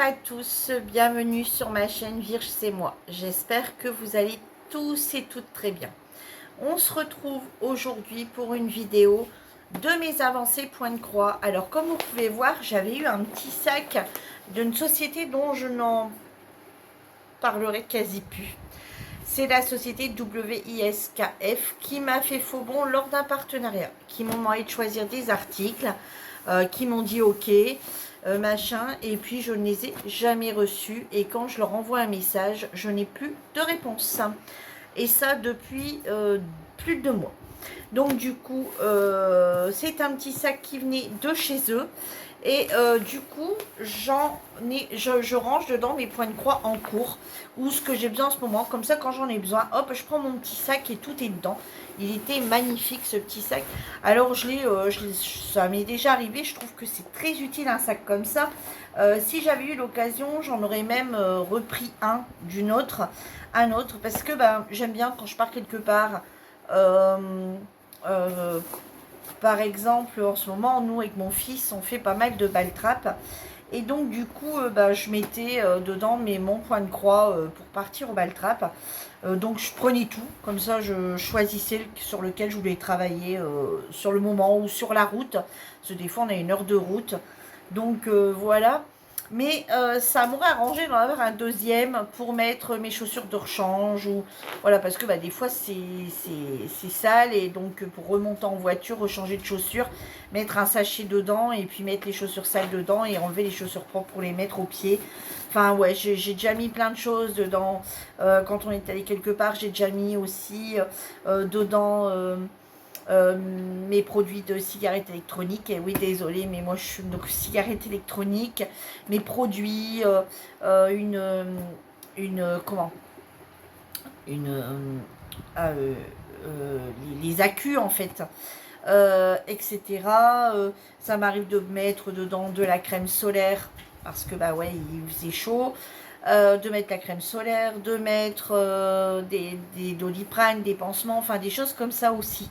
à tous, bienvenue sur ma chaîne Vierge c'est moi. J'espère que vous allez tous et toutes très bien. On se retrouve aujourd'hui pour une vidéo de mes avancées point de croix. Alors comme vous pouvez voir, j'avais eu un petit sac d'une société dont je n'en parlerai quasi plus. C'est la société WISKF qui m'a fait faux bon lors d'un partenariat, qui m'ont demandé de choisir des articles, qui m'ont dit ok, machin, et puis je ne les ai jamais reçus. Et quand je leur envoie un message, je n'ai plus de réponse. Et ça depuis plus de 2 mois. Donc du coup, c'est un petit sac qui venait de chez eux. Et du coup, je range dedans mes points de croix en cours ou ce que j'ai besoin en ce moment. Comme ça, quand j'en ai besoin, hop, je prends mon petit sac et tout est dedans. Il était magnifique ce petit sac. Alors, ça m'est déjà arrivé. Je trouve que c'est très utile un sac comme ça. Si j'avais eu l'occasion, j'en aurais même repris un autre. Parce que j'aime bien quand je pars quelque part. Par exemple, en ce moment, nous, avec mon fils, on fait pas mal de ball-trap. Et donc, du coup, je mettais dedans mon point de croix pour partir au ball-trap. Donc, je prenais tout. Comme ça, je choisissais sur lequel je voulais travailler sur le moment ou sur la route. Parce que des fois, on a 1 heure de route. Donc, voilà. Mais ça m'aurait arrangé d'en avoir un deuxième pour mettre mes chaussures de rechange. Ou, voilà, parce que des fois, c'est sale. Et donc, pour remonter en voiture, rechanger de chaussures, mettre un sachet dedans et puis mettre les chaussures sales dedans et enlever les chaussures propres pour les mettre au pied. Enfin, ouais, j'ai déjà mis plein de choses dedans. Quand on est allé quelque part, j'ai déjà mis aussi dedans... mes produits de cigarettes électroniques. Et oui, désolé, mais moi je suis donc cigarette électronique, mes produits, comment, une les accus en fait, etc. Ça m'arrive de mettre dedans de la crème solaire parce que ouais, il faisait chaud. De mettre la crème solaire, de mettre des Doliprane, des pansements, enfin des choses comme ça aussi.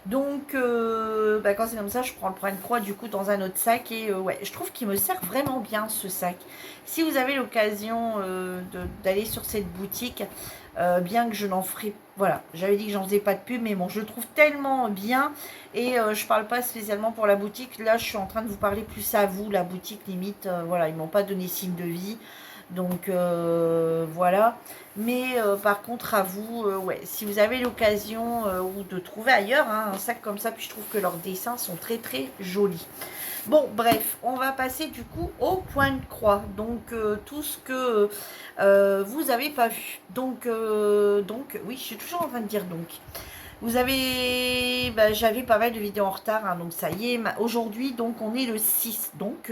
Donc quand c'est comme ça, je prends le point de croix du coup dans un autre sac et ouais, je trouve qu'il me sert vraiment bien ce sac. Si vous avez l'occasion d'aller sur cette boutique, bien que je n'en ferai, voilà, j'avais dit que j'en faisais pas de pub, mais bon, je le trouve tellement bien et je parle pas spécialement pour la boutique. Là, je suis en train de vous parler plus à vous, la boutique limite, voilà, ils m'ont pas donné signe de vie. Donc voilà, mais par contre à vous, ouais, si vous avez l'occasion ou de trouver ailleurs un sac comme ça, puis je trouve que leurs dessins sont très très jolis. Bon bref, on va passer du coup au point de croix, donc tout ce que vous avez pas vu. Donc oui, je suis toujours en train de dire donc. Vous avez, j'avais pas mal de vidéos en retard, hein, donc ça y est, aujourd'hui, donc on est le 6, donc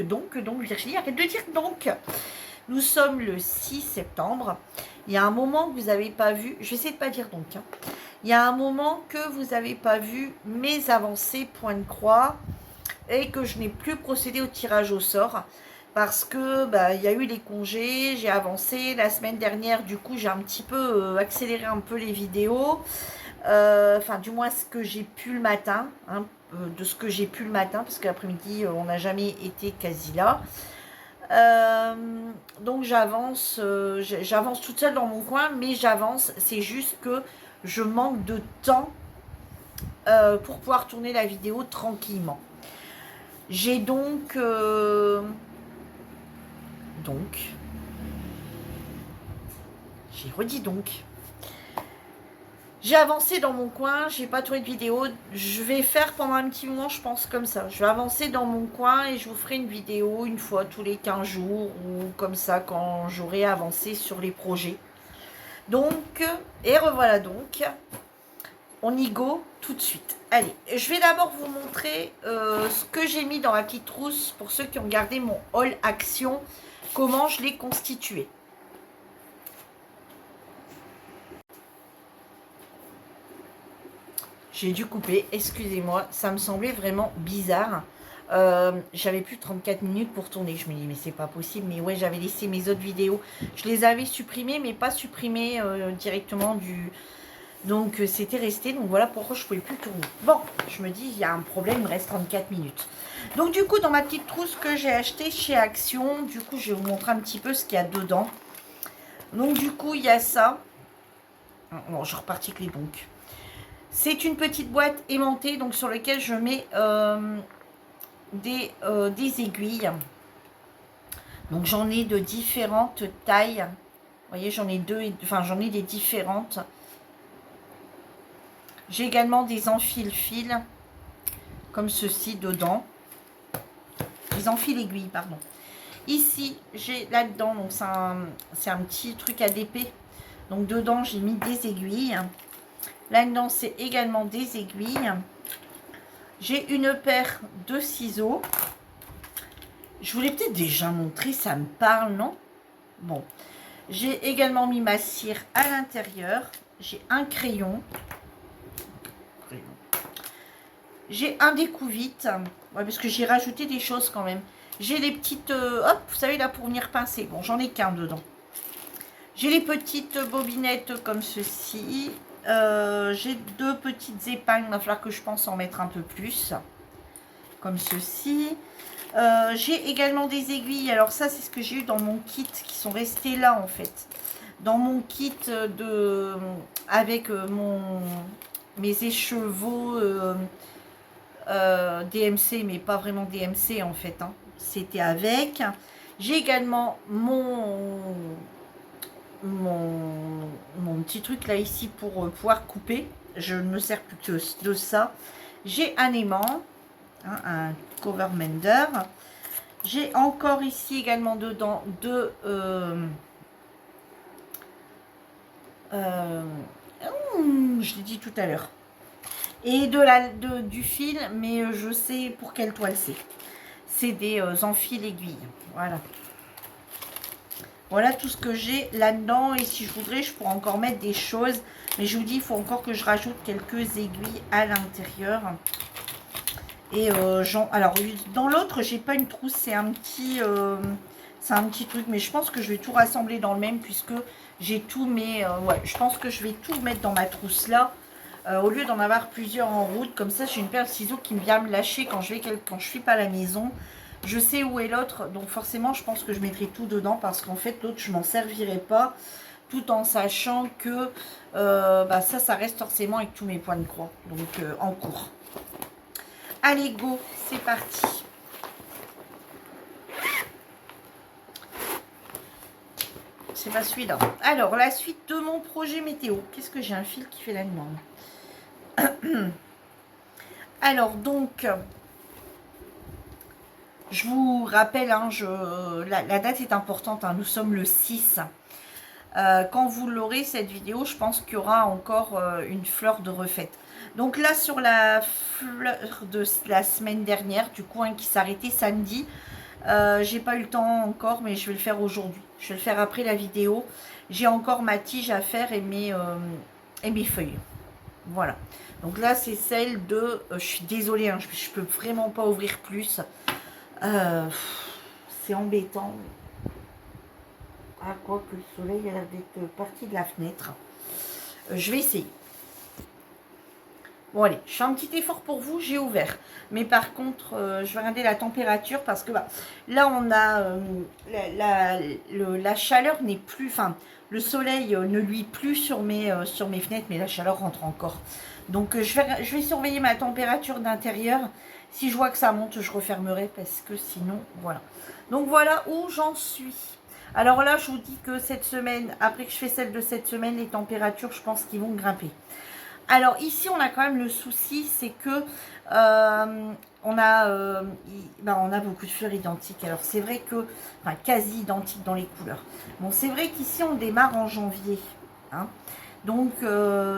Virginie, arrête de dire donc. Nous sommes le 6 septembre. Il y a un moment que vous n'avez pas vu, je vais essayer de ne pas dire donc, hein. Il y a un moment que vous n'avez pas vu mes avancées point de croix et que je n'ai plus procédé au tirage au sort parce que il y a eu les congés, j'ai avancé. La semaine dernière, du coup, j'ai un petit peu accéléré un peu les vidéos. Enfin, du moins ce que j'ai pu le matin, hein, de ce que j'ai pu le matin, parce que l'après-midi, on n'a jamais été quasi là. Donc j'avance toute seule dans mon coin, mais j'avance, c'est juste que je manque de temps pour pouvoir tourner la vidéo tranquillement. J'ai donc j'ai redit donc. J'ai avancé dans mon coin, j'ai pas tourné de vidéo. Je vais faire pendant un petit moment, je pense comme ça. Je vais avancer dans mon coin et je vous ferai une vidéo une fois tous les 15 jours ou comme ça quand j'aurai avancé sur les projets. Donc, et revoilà donc. On y go tout de suite. Allez, je vais d'abord vous montrer ce que j'ai mis dans la petite trousse pour ceux qui ont gardé mon haul action, comment je l'ai constitué. J'ai dû couper, excusez-moi, ça me semblait vraiment bizarre. J'avais plus 34 minutes pour tourner. Je me dis mais c'est pas possible. Mais ouais, j'avais laissé mes autres vidéos. Je les avais supprimées, mais pas supprimées directement Donc c'était resté, donc voilà pourquoi je ne pouvais plus tourner. Bon, je me dis, il y a un problème, il me reste 34 minutes. Donc du coup, dans ma petite trousse que j'ai achetée chez Action, du coup, je vais vous montrer un petit peu ce qu'il y a dedans. Donc du coup, il y a ça. Bon, je repartis avec les bonques. C'est une petite boîte aimantée, donc sur laquelle je mets des aiguilles. Donc j'en ai de différentes tailles. Vous voyez, j'en ai deux, enfin j'en ai des différentes. J'ai également des enfile-fils, comme ceci dedans. Des enfile-aiguilles, pardon. Ici, j'ai là-dedans, donc c'est un petit truc à d'épée. Donc dedans, j'ai mis des aiguilles. Là-dedans, c'est également des aiguilles. J'ai une paire de ciseaux. Je vous l'ai peut-être déjà montré, ça me parle, non? Bon. J'ai également mis ma cire à l'intérieur. J'ai un crayon. J'ai un découvite. Ouais, parce que j'ai rajouté des choses quand même. J'ai les petites... hop, vous savez, là, pour venir pincer. Bon, j'en ai qu'un dedans. J'ai les petites bobinettes comme ceci. J'ai deux petites épingles. Il va falloir que je pense en mettre un peu plus. Comme ceci. J'ai également des aiguilles. Alors ça, c'est ce que j'ai eu dans mon kit qui sont restés là, en fait. Dans mon kit avec mes écheveaux DMC, mais pas vraiment DMC, en fait. Hein. C'était avec. J'ai également mon petit truc là ici pour pouvoir couper. Je ne me sers plus que de ça. J'ai un aimant, hein, un cover mender. J'ai encore ici également dedans deux je l'ai dit tout à l'heure, et du fil, mais je sais pour quelle toile c'est des enfile aiguilles. Voilà tout ce que j'ai là-dedans. Et si je voudrais, je pourrais encore mettre des choses. Mais je vous dis, il faut encore que je rajoute quelques aiguilles à l'intérieur. Et alors, dans l'autre, j'ai pas une trousse. C'est un petit truc. Mais je pense que je vais tout rassembler dans le même. Puisque j'ai tout mes... ouais, je pense que je vais tout mettre dans ma trousse là. Au lieu d'en avoir plusieurs en route. Comme ça, j'ai une paire de ciseaux qui vient me lâcher quand je suis pas à la maison. Je sais où est l'autre, donc forcément je pense que je mettrai tout dedans parce qu'en fait l'autre je m'en servirai pas, tout en sachant que ça reste forcément avec tous mes points de croix, donc en cours. Allez go, c'est parti. C'est pas celui-là. Alors la suite de mon projet météo. Qu'est-ce que j'ai un fil qui fait la demande. Alors donc... Je vous rappelle, hein, la date est importante, hein, nous sommes le 6. Quand vous l'aurez, cette vidéo, je pense qu'il y aura encore une fleur de refaite. Donc là, sur la fleur de la semaine dernière, du coup, hein, qui s'arrêtait samedi, j'ai pas eu le temps encore, mais je vais le faire aujourd'hui. Je vais le faire après la vidéo. J'ai encore ma tige à faire et mes feuilles. Voilà. Donc là, c'est celle de... je suis désolée, hein, je peux vraiment pas ouvrir plus. C'est embêtant. Ah, quoi que le soleil a l'air d'être parti de la fenêtre. Je vais essayer. Bon, allez, je fais un petit effort pour vous, j'ai ouvert. Mais par contre, je vais regarder la température parce que là, on a la chaleur n'est plus... Enfin, le soleil ne luit plus sur mes fenêtres, mais la chaleur rentre encore. Donc, je vais surveiller ma température d'intérieur. Si je vois que ça monte, je refermerai parce que sinon, voilà. Donc, voilà où j'en suis. Alors là, je vous dis que cette semaine, après que je fais celle de cette semaine, les températures, je pense qu'ils vont grimper. Alors ici, on a quand même le souci, c'est que on a beaucoup de fleurs identiques. Alors c'est vrai que, enfin quasi identiques dans les couleurs. Bon, c'est vrai qu'ici, on démarre en janvier. Hein. Donc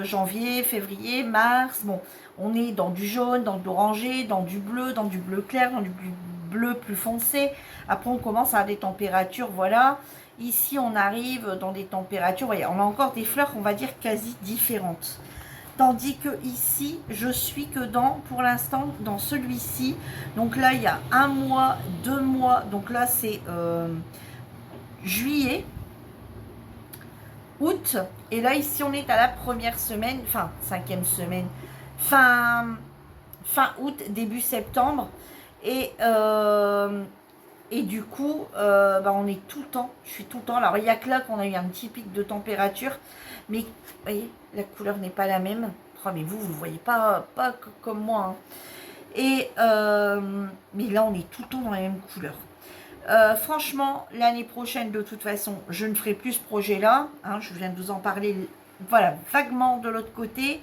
janvier, février, mars, bon, on est dans du jaune, dans de l'orangé, dans du bleu clair, dans du bleu plus foncé. Après, on commence à avoir des températures, voilà. Ici, on arrive dans des températures, voyez, on a encore des fleurs, on va dire, quasi différentes. Tandis que ici, je suis que pour l'instant, dans celui-ci. Donc là, il y a 1 mois, 2 mois. Donc là, c'est juillet. août. Et là, ici, on est à la première semaine, enfin, 5e semaine, fin août, début septembre. Et, et du coup, bah, on est tout le temps, je suis tout le temps. Alors, il n'y a que là qu'on a eu un petit pic de température. Mais, vous voyez, la couleur n'est pas la même. Oh, mais vous ne le voyez pas comme moi. Hein. Et, mais là, on est tout le temps dans la même couleur. Franchement, l'année prochaine, de toute façon, je ne ferai plus ce projet-là. Hein, je viens de vous en parler, voilà, vaguement de l'autre côté.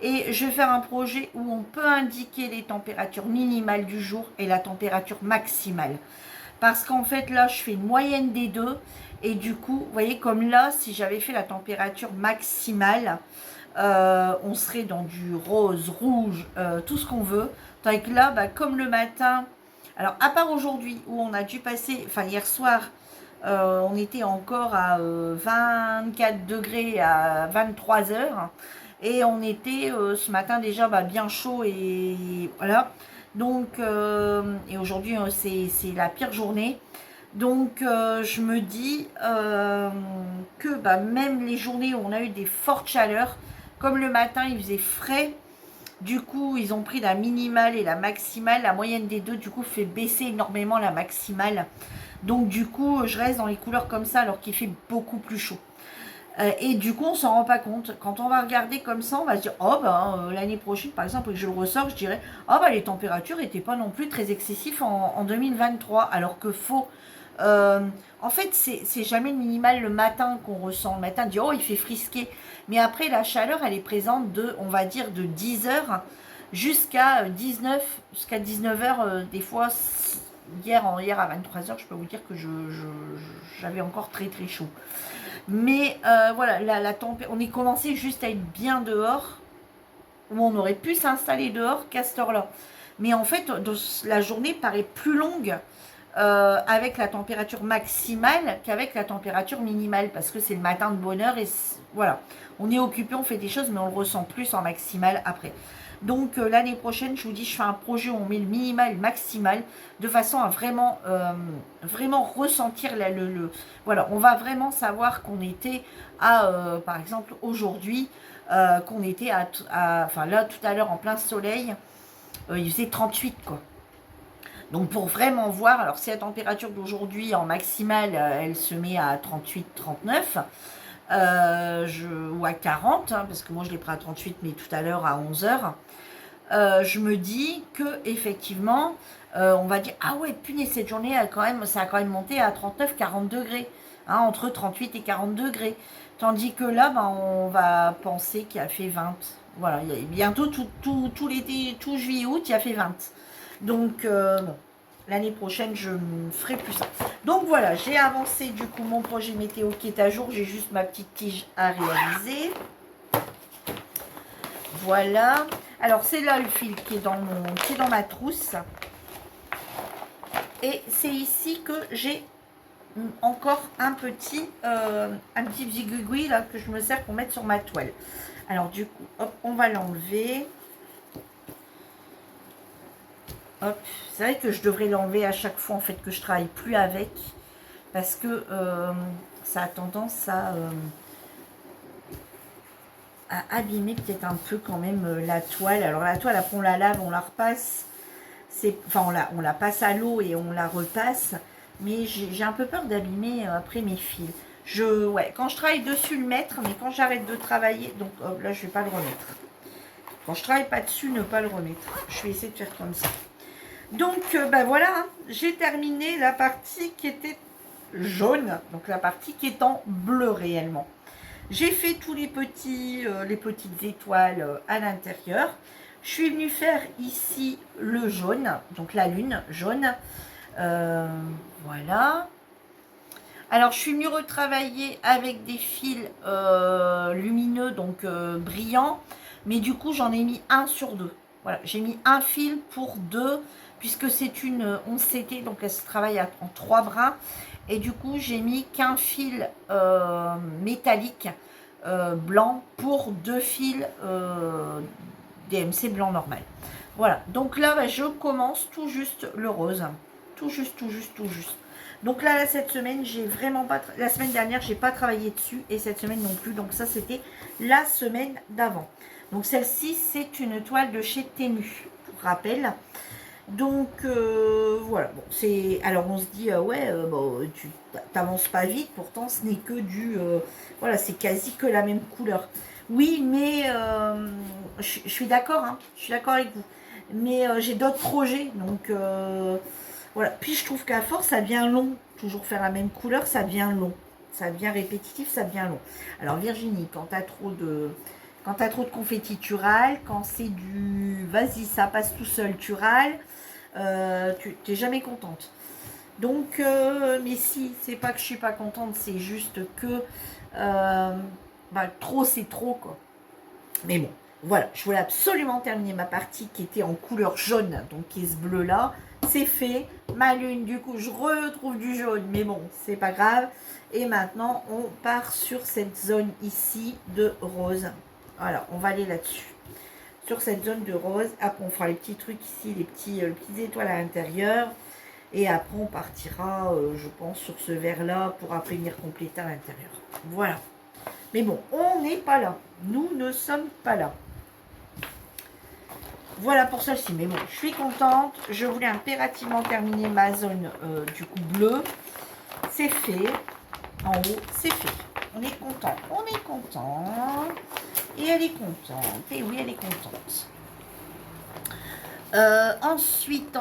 Et je vais faire un projet où on peut indiquer les températures minimales du jour et la température maximale. Parce qu'en fait, là, je fais une moyenne des deux. Et du coup, vous voyez, comme là, si j'avais fait la température maximale, on serait dans du rose, rouge, tout ce qu'on veut. Tandis que là, bah, comme le matin, alors à part aujourd'hui où on a dû passer, enfin hier soir, on était encore à 24 degrés à 23 heures. Et on était ce matin déjà bah, bien chaud et voilà. Donc, et aujourd'hui, c'est la pire journée. Donc, je me dis que bah, même les journées où on a eu des fortes chaleurs, comme le matin, il faisait frais. Du coup, ils ont pris la minimale et la maximale. La moyenne des deux, du coup, fait baisser énormément la maximale. Donc, du coup, je reste dans les couleurs comme ça alors qu'il fait beaucoup plus chaud. Et du coup, on s'en rend pas compte. Quand on va regarder comme ça, on va se dire, oh ben, l'année prochaine, par exemple, que je le ressors, je dirais, oh ben, les températures n'étaient pas non plus très excessives en 2023. Alors que faux. Euh, en fait, c'est jamais le minimal le matin qu'on ressent. Le matin, on dit, oh, il fait frisquer. Mais après, la chaleur, elle est présente de, on va dire, de 10 heures jusqu'à 19 heures. Des fois, hier à 23 heures, je peux vous dire que j'avais encore très très chaud. Mais voilà, on est commencé juste à être bien dehors, où on aurait pu s'installer dehors qu'à cette heure-là. Mais en fait, la journée paraît plus longue avec la température maximale qu'avec la température minimale, parce que c'est le matin de bonne heure et voilà. On est occupé, on fait des choses, mais on le ressent plus en maximal après. Donc l'année prochaine, je vous dis, je fais un projet où on met le minimal et le maximal de façon à vraiment, vraiment ressentir voilà, on va vraiment savoir qu'on était à, par exemple, aujourd'hui, qu'on était enfin là, tout à l'heure, en plein soleil, il faisait 38, quoi. Donc pour vraiment voir, alors si la température d'aujourd'hui en maximale, elle se met à 38-39, ou à 40, hein, parce que moi je l'ai pris à 38, mais tout à l'heure à 11 heures, je me dis que effectivement, on va dire, ah ouais, punaise, cette journée, ça a quand même monté à 39-40 degrés, hein, entre 38 et 40 degrés. Tandis que là, ben, on va penser qu'il a fait 20. Voilà, bientôt tout l'été, tout juillet, août, il a fait 20. Donc, bon, l'année prochaine, je ne ferai plus ça. Donc voilà, j'ai avancé du coup mon projet météo qui est à jour. J'ai juste ma petite tige à réaliser. Voilà. Alors, c'est là le fil qui est dans ma trousse. Et c'est ici que j'ai encore un petit zigouigoui là que je me sers pour mettre sur ma toile. Alors du coup, hop, on va l'enlever. Hop, c'est vrai que je devrais l'enlever à chaque fois en fait que je travaille plus avec, parce que ça a tendance à abîmer peut-être un peu quand même la toile. Alors la toile, après on la lave, on la repasse. Enfin, on la passe à l'eau et on la repasse. Mais j'ai un peu peur d'abîmer après mes fils. Ouais, quand je travaille dessus, le mettre, mais quand j'arrête de travailler, donc là, je ne vais pas le remettre. Quand je travaille pas dessus, ne pas le remettre. Je vais essayer de faire comme ça. Donc, ben voilà, hein, j'ai terminé la partie qui était jaune, donc la partie qui est en bleu réellement. J'ai fait tous les petites étoiles à l'intérieur. Je suis venue faire ici le jaune, donc la lune jaune. Voilà. Alors, je suis venue retravailler avec des fils lumineux, donc brillants. Mais du coup, j'en ai mis un sur deux. Voilà, j'ai mis un fil pour deux, puisque c'est une 11 CT, donc elle se travaille en 3 brins. Et du coup, j'ai mis qu'un fil métallique blanc pour 2 fils DMC blanc normal. Voilà, donc là, bah, je commence tout juste le rose. Tout juste. Donc là, cette semaine, j'ai vraiment pas... La semaine dernière, j'ai pas travaillé dessus. Et cette semaine non plus. Donc ça, c'était la semaine d'avant. Donc celle-ci, c'est une toile de chez Temu, pour rappel. Donc voilà, bon, c'est... Alors on se dit, ouais, bon, tu t'avances pas vite, pourtant ce n'est que du... voilà, c'est quasi que la même couleur. Oui, mais je suis d'accord, hein, je suis d'accord avec vous. Mais j'ai d'autres projets, donc voilà. Puis je trouve qu'à force, ça devient long. Toujours faire la même couleur, ça devient long. Ça devient répétitif, ça devient long. Alors Virginie, quand tu as trop de... Quand tu as trop de confetti, tu râles. Quand c'est du vas-y, ça passe tout seul, tu râles. Tu n'es jamais contente. Donc, mais si, c'est pas que je suis pas contente, c'est juste que trop, c'est trop, quoi. Mais bon, voilà, je voulais absolument terminer ma partie qui était en couleur jaune, donc qui est ce bleu-là. C'est fait. Ma lune, du coup, je retrouve du jaune, mais bon, c'est pas grave. Et maintenant, on part sur cette zone ici de rose. Voilà, on va aller là-dessus. Sur cette zone de rose. Après, on fera les petits trucs ici, les petites étoiles à l'intérieur. Et après, on partira, je pense, sur ce vert-là pour après venir compléter à l'intérieur. Voilà. Mais bon, on n'est pas là. Nous ne sommes pas là. Voilà pour celle-ci. Mais bon, je suis contente. Je voulais impérativement terminer ma zone du coup bleue. C'est fait. En haut, c'est fait. On est content. On est content. Et elle est contente. Et oui, elle est contente. Ensuite.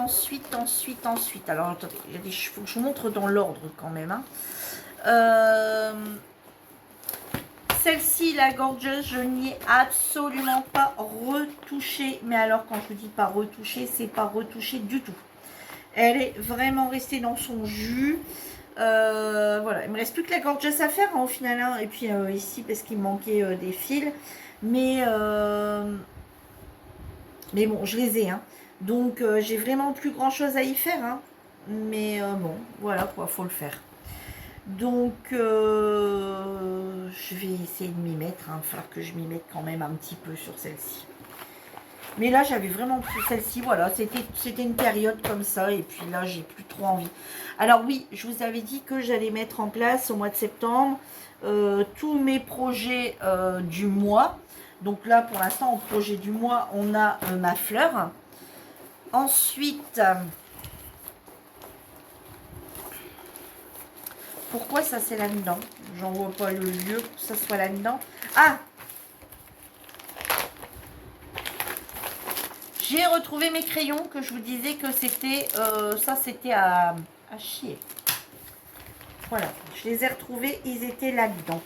Alors, attendez, il faut que je vous montre dans l'ordre quand même. Hein. Celle-ci, la Gorgeous, je n'y ai absolument pas retouché. Mais alors, quand je vous dis pas retouché, c'est pas retouché du tout. Elle est vraiment restée dans son jus. Voilà, il me reste plus que la Gorgeous à faire hein, au final. Hein. Et puis ici, parce qu'il me manquait des fils. Mais bon, je les ai. Hein. Donc, j'ai vraiment plus grand chose à y faire. Hein. Mais bon, voilà quoi, faut le faire. Donc, je vais essayer de m'y mettre. Il va falloir que je m'y mette quand même un petit peu sur celle-ci. Mais là, j'avais vraiment plus celle-ci. Voilà, c'était une période comme ça. Et puis là, j'ai plus trop envie. Alors oui, je vous avais dit que j'allais mettre en place au mois de septembre tous mes projets du mois. Donc là, pour l'instant, au projet du mois, on a ma fleur. Ensuite... pourquoi ça c'est là-dedans? J'en vois pas le lieu pour que ça soit là-dedans. Ah! J'ai retrouvé mes crayons que je vous disais que c'était... ça c'était à chier. Voilà, je les ai retrouvés, ils étaient là-dedans.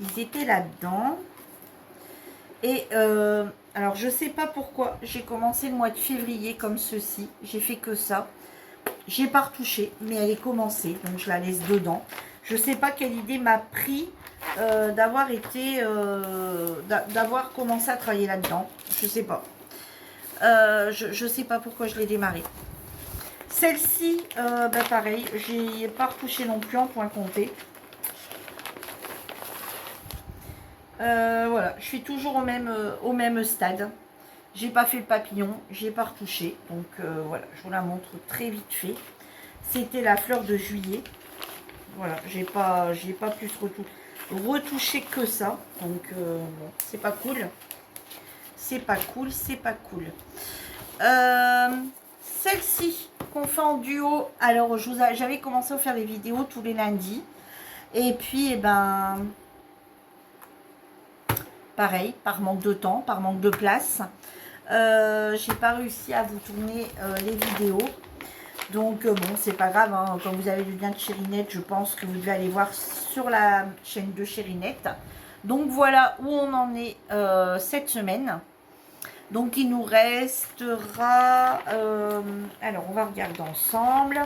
Ils étaient là-dedans. Et alors je sais pas pourquoi j'ai commencé le mois de février comme ceci. J'ai fait que ça. J'ai pas retouché, mais elle est commencée, donc je la laisse dedans. Je sais pas quelle idée m'a pris d'avoir été, d'avoir commencé à travailler là-dedans. Je sais pas. Je sais pas pourquoi je l'ai démarré. Celle-ci, pareil, j'ai pas retouché non plus en point compté. Voilà, je suis toujours au même stade. J'ai pas fait le papillon, j'ai pas retouché. Donc voilà, je vous la montre très vite fait. C'était la fleur de juillet. Voilà, j'ai pas plus retouché que ça. Donc bon, c'est pas cool. C'est pas cool, c'est pas cool. Celle-ci qu'on fait en duo. Alors j'avais commencé à faire des vidéos tous les lundis. Et puis eh ben pareil, par manque de temps, par manque de place. J'ai pas réussi à vous tourner les vidéos. Donc bon, c'est pas grave, hein. Quand vous avez le lien de Chérinette, je pense que vous devez aller voir sur la chaîne de Chérinette. Donc voilà où on en est cette semaine. Donc il nous restera... alors on va regarder ensemble.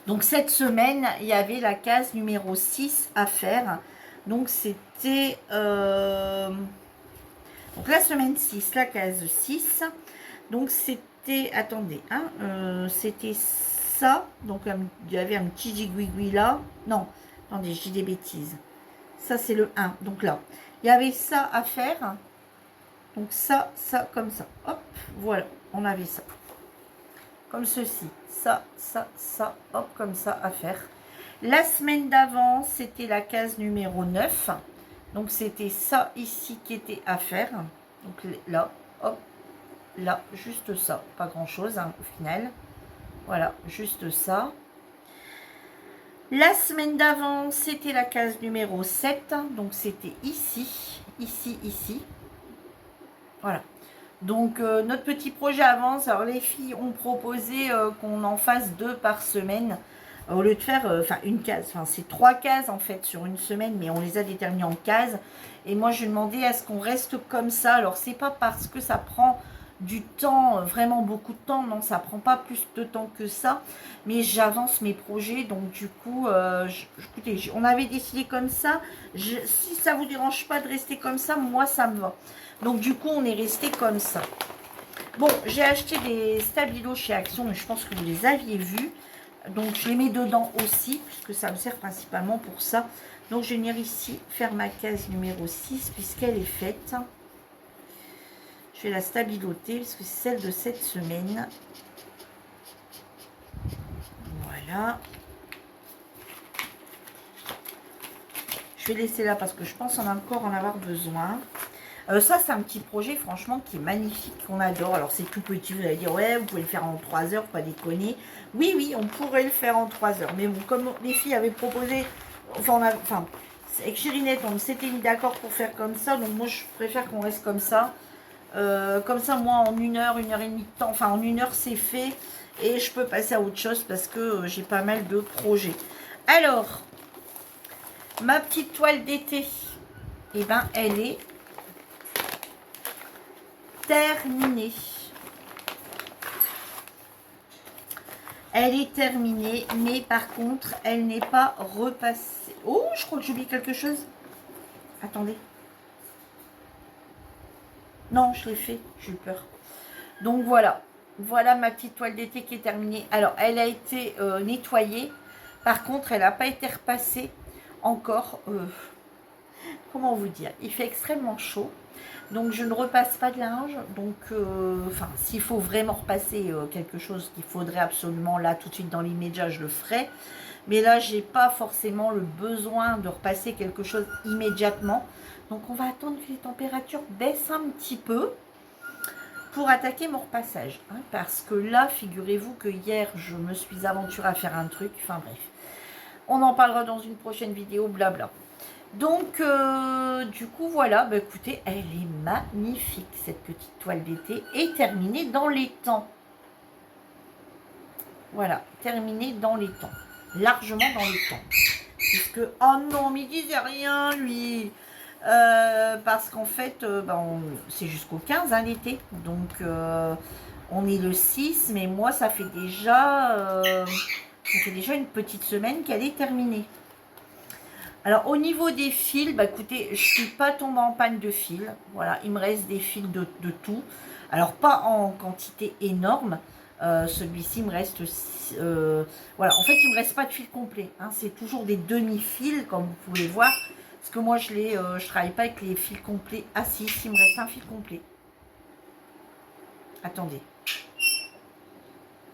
Donc cette semaine, il y avait la case numéro 6 à faire. Donc c'était... donc la semaine 6, la case 6. Donc c'était... attendez, hein, c'était ça. Donc il y avait un petit jigouigoui là. Non, attendez, je dis des bêtises. Ça c'est le 1. Donc là, il y avait ça à faire. Donc ça, comme ça. Hop, voilà, on avait ça. comme ceci. Ça, hop, comme ça à faire. La semaine d'avant, c'était la case numéro 9. Donc, c'était ça ici qui était à faire. Donc, là, hop, là, juste ça. Pas grand-chose, hein, au final. Voilà, juste ça. La semaine d'avant, c'était la case numéro 7. Donc, c'était ici, ici. Voilà. Donc, notre petit projet avance. Alors, les filles ont proposé qu'on en fasse 2 par semaine. Au lieu de faire, une case. Enfin, c'est 3 cases, en fait, sur une semaine. Mais on les a déterminées en cases. Et moi, je demandais à ce qu'on reste comme ça. Alors, c'est pas parce que ça prend du temps, vraiment beaucoup de temps. Non, ça prend pas plus de temps que ça. Mais j'avance mes projets. Donc, du coup, écoutez, on avait décidé comme ça. Si ça vous dérange pas de rester comme ça, moi, ça me va. Donc, du coup, on est resté comme ça. Bon, j'ai acheté des stabilos chez Action, mais je pense que vous les aviez vus. Donc, je les mets dedans aussi, puisque ça me sert principalement pour ça. Donc, je vais venir ici faire ma case numéro 6, puisqu'elle est faite. Je vais la stabiloter, parce que c'est celle de cette semaine. Voilà. Je vais laisser là, parce que je pense encore en avoir besoin. Ça, c'est un petit projet, franchement, qui est magnifique, qu'on adore. Alors, c'est tout petit, vous allez dire, ouais, vous pouvez le faire en 3 heures, pas déconner. Oui, on pourrait le faire en 3 heures. Mais bon, comme les filles avaient proposé, avec Chirinette, on s'était mis d'accord pour faire comme ça. Donc, moi, je préfère qu'on reste comme ça. Comme ça, moi, en 1 heure, 1 heure et demie de temps, enfin, en 1 heure, c'est fait. Et je peux passer à autre chose parce que j'ai pas mal de projets. Alors, ma petite toile d'été, eh ben, elle est terminée. Elle est terminée, mais par contre, elle n'est pas repassée. Oh, je crois que j'oublie quelque chose. Attendez. Non, je l'ai fait, j'ai eu peur. Donc voilà, voilà ma petite toile d'été qui est terminée. Alors, elle a été nettoyée. Par contre, elle n'a pas été repassée encore. Comment vous dire? Il fait extrêmement chaud. Donc, je ne repasse pas de linge. Donc, s'il faut vraiment repasser quelque chose qu'il faudrait absolument là, tout de suite dans l'immédiat, je le ferai. Mais là, j'ai pas forcément le besoin de repasser quelque chose immédiatement. Donc, on va attendre que les températures baissent un petit peu pour attaquer mon repassage. Hein, parce que là, figurez-vous que hier, je me suis aventurée à faire un truc. Enfin, bref. On en parlera dans une prochaine vidéo, blabla. Donc, du coup, voilà, bah, écoutez, elle est magnifique, cette petite toile d'été, et terminée dans les temps. Voilà, terminée dans les temps, largement dans les temps. Puisque, oh non, mais il disait rien, lui. Parce qu'en fait, c'est jusqu'au 15, hein, l'été. Donc, on est le 6, mais moi, ça fait déjà une petite semaine qu'elle est terminée. Alors, au niveau des fils, bah écoutez, je ne suis pas tombée en panne de fils. Voilà, il me reste des fils de tout. Alors, pas en quantité énorme. Celui-ci me reste... voilà, en fait, il ne me reste pas de fil complet. Hein, c'est toujours des demi-fils, comme vous pouvez voir. Parce que moi, je ne travaille pas avec les fils complets. Ah si, il me reste un fil complet. Attendez.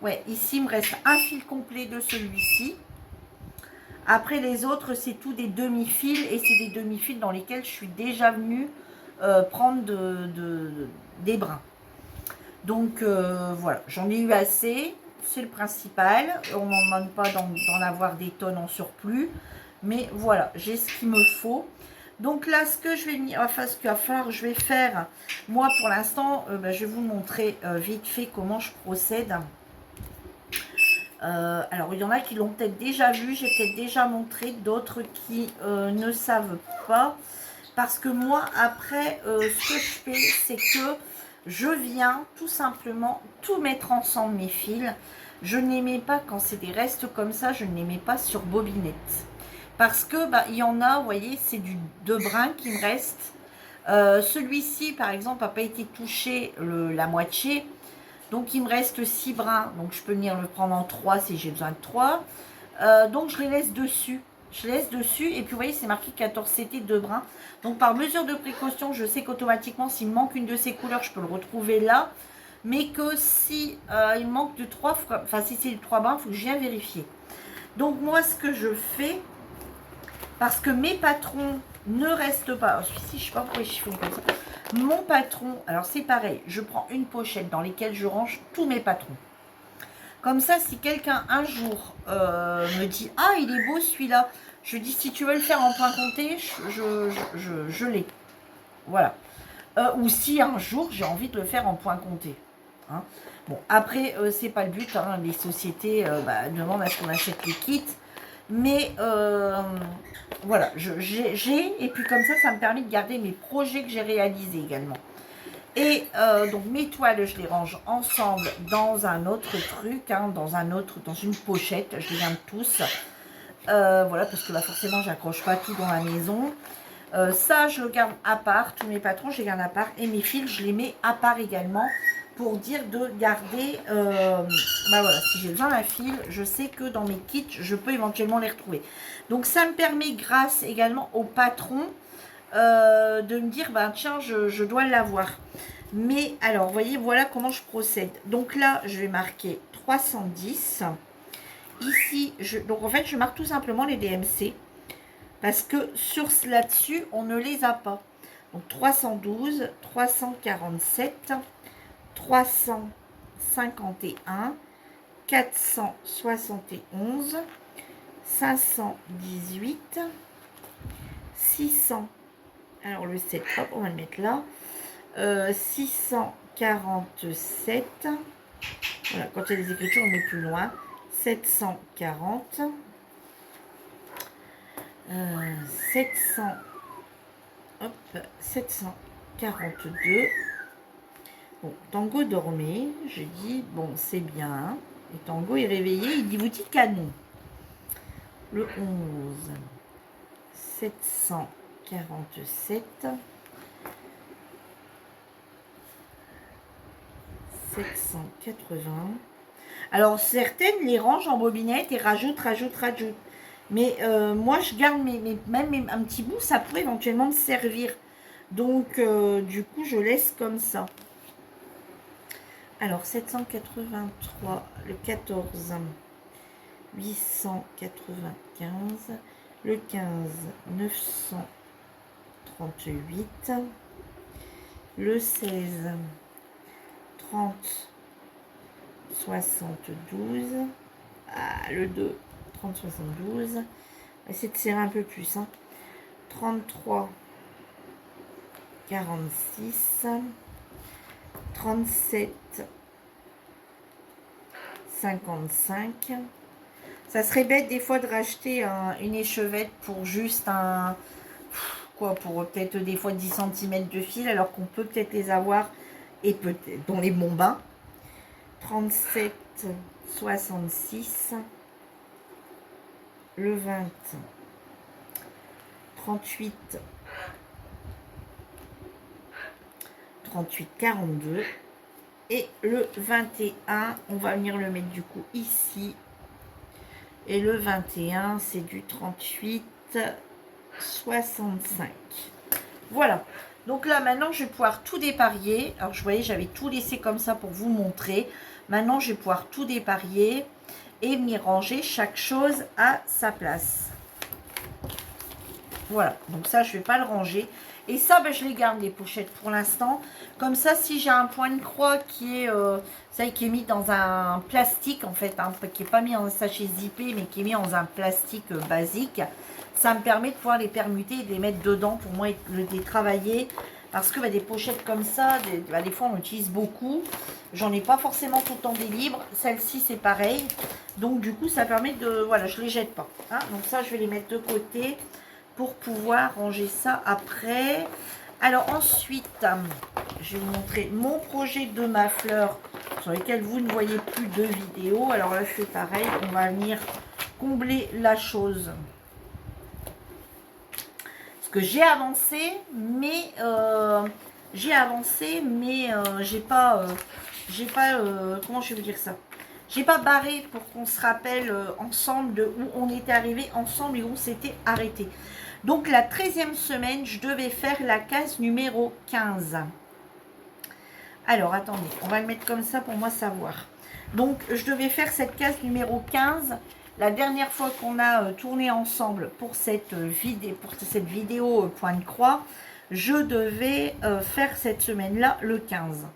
Ouais, ici, il me reste un fil complet de celui-ci. Après, les autres, c'est tout des demi-fils. Et c'est des demi-fils dans lesquels je suis déjà venue prendre des brins. Donc, voilà. J'en ai eu assez. C'est le principal. On n'en demande pas d'en avoir des tonnes en surplus. Mais voilà, j'ai ce qu'il me faut. Donc là, ce que je vais je vais faire, moi, pour l'instant, je vais vous montrer vite fait comment je procède. Alors, il y en a qui l'ont peut-être déjà vu, j'ai peut-être déjà montré, d'autres qui ne savent pas. Parce que moi, après, ce que je fais, c'est que je viens tout simplement tout mettre ensemble, mes fils. Je n'aimais pas, quand c'est des restes comme ça, je n'aimais pas sur bobinette. Parce que, il y en a, vous voyez, c'est du 2 brins qui me reste. Celui-ci, par exemple, n'a pas été touché la moitié. Donc, il me reste 6 brins. Donc, je peux venir le prendre en 3 si j'ai besoin de 3. Donc, je les laisse dessus. Je laisse dessus. Et puis, vous voyez, c'est marqué 14 CT 2 brins. Donc, par mesure de précaution, je sais qu'automatiquement, s'il me manque une de ces couleurs, je peux le retrouver là. mais que si il manque de 3 fois, enfin si c'est 3 bains, il faut que je vienne vérifier. Donc moi ce que je fais, parce que mes patrons ne restent pas, alors celui-ci je sais pas pourquoi ils chiffonnent comme ça, mon patron, alors c'est pareil, je prends une pochette dans laquelle je range tous mes patrons. Comme ça, si quelqu'un un jour me dit « Ah, il est beau celui-là », je dis « Si tu veux le faire en point compté, je l'ai. » Voilà. Ou si un jour, j'ai envie de le faire en point compté. Hein. Bon, après, c'est pas le but. Hein. Les sociétés demandent à ce qu'on achète les kits. Mais voilà, j'ai. Et puis comme ça me permet de garder mes projets que j'ai réalisés également. Et donc mes toiles, je les range ensemble dans un autre truc, hein, dans une pochette, je les garde tous. Voilà, parce que là forcément j'accroche pas tout dans la maison. Ça je le garde à part, tous mes patrons je les garde à part. Et mes fils je les mets à part également pour dire de garder, voilà, si j'ai besoin d'un fil, je sais que dans mes kits je peux éventuellement les retrouver. Donc ça me permet grâce également au patron de me dire, tiens, je dois l'avoir. Mais alors, vous voyez, voilà comment je procède. Donc là, je vais marquer 310. Ici, donc en fait, je marque tout simplement les DMC. Parce que là-dessus, on ne les a pas. Donc 312, 347, 351, 471, 518, 600. Alors le 7, hop, on va le mettre là. 647. Voilà, quand il y a des écritures, on met plus loin. 740. 700. Hop, 742. Bon, Tango dormait. Je dis, bon, c'est bien. Et Tango est réveillé. Il dit, vous dites canon. Le 11. 747. 780. Alors certaines les rangent en bobinette et rajoutent. Mais moi je garde même un petit bout, ça pourrait éventuellement me servir. Donc du coup je laisse comme ça. Alors 783, le 14, 895, le 15, 938, le 16, 30, 72, le 2, 30, 72, essayer de serrer un peu plus, 33, 46, 37, 55. Ça serait bête des fois de racheter une échevette pour juste pour peut-être des fois 10 cm de fil, alors qu'on peut peut-être les avoir, et peut-être dans les bons bains. 37, 66, le 20, 38, 42, et le 21, on va venir le mettre du coup ici, et le 21 c'est du 38, 65. Voilà, donc là maintenant je vais pouvoir tout déparier. Alors je voyais, j'avais tout laissé comme ça pour vous montrer. Maintenant je vais pouvoir tout déparier et m'y ranger chaque chose à sa place. Voilà, donc ça je vais pas le ranger. Et ça, je les garde, les pochettes, pour l'instant. Comme ça, si j'ai un point de croix qui est, qui est mis dans un plastique, en fait, qui n'est pas mis en un sachet zippé, mais qui est mis dans un plastique basique, ça me permet de pouvoir les permuter et de les mettre dedans pour moi et de les travailler. Parce que des pochettes comme ça, des fois, on utilise beaucoup. J'en ai pas forcément tout le temps des libres. Celle-ci, c'est pareil. Donc, du coup, ça permet de... Voilà, je les jette pas. Donc ça, je vais les mettre de côté pour pouvoir ranger ça après. Alors ensuite, je vais vous montrer mon projet de ma fleur sur lequel vous ne voyez plus de vidéos. Alors là, c'est pareil, on va venir combler la chose. Parce que j'ai avancé, mais j'ai pas, comment je vais vous dire ça? J'ai pas barré pour qu'on se rappelle ensemble de où on était arrivé ensemble et où on s'était arrêté. Donc la 13e semaine, je devais faire la case numéro 15. Alors, attendez, on va le mettre comme ça pour moi savoir. Donc, je devais faire cette case numéro 15. La dernière fois qu'on a tourné ensemble pour cette vidéo point de croix, je devais faire cette semaine-là le 15.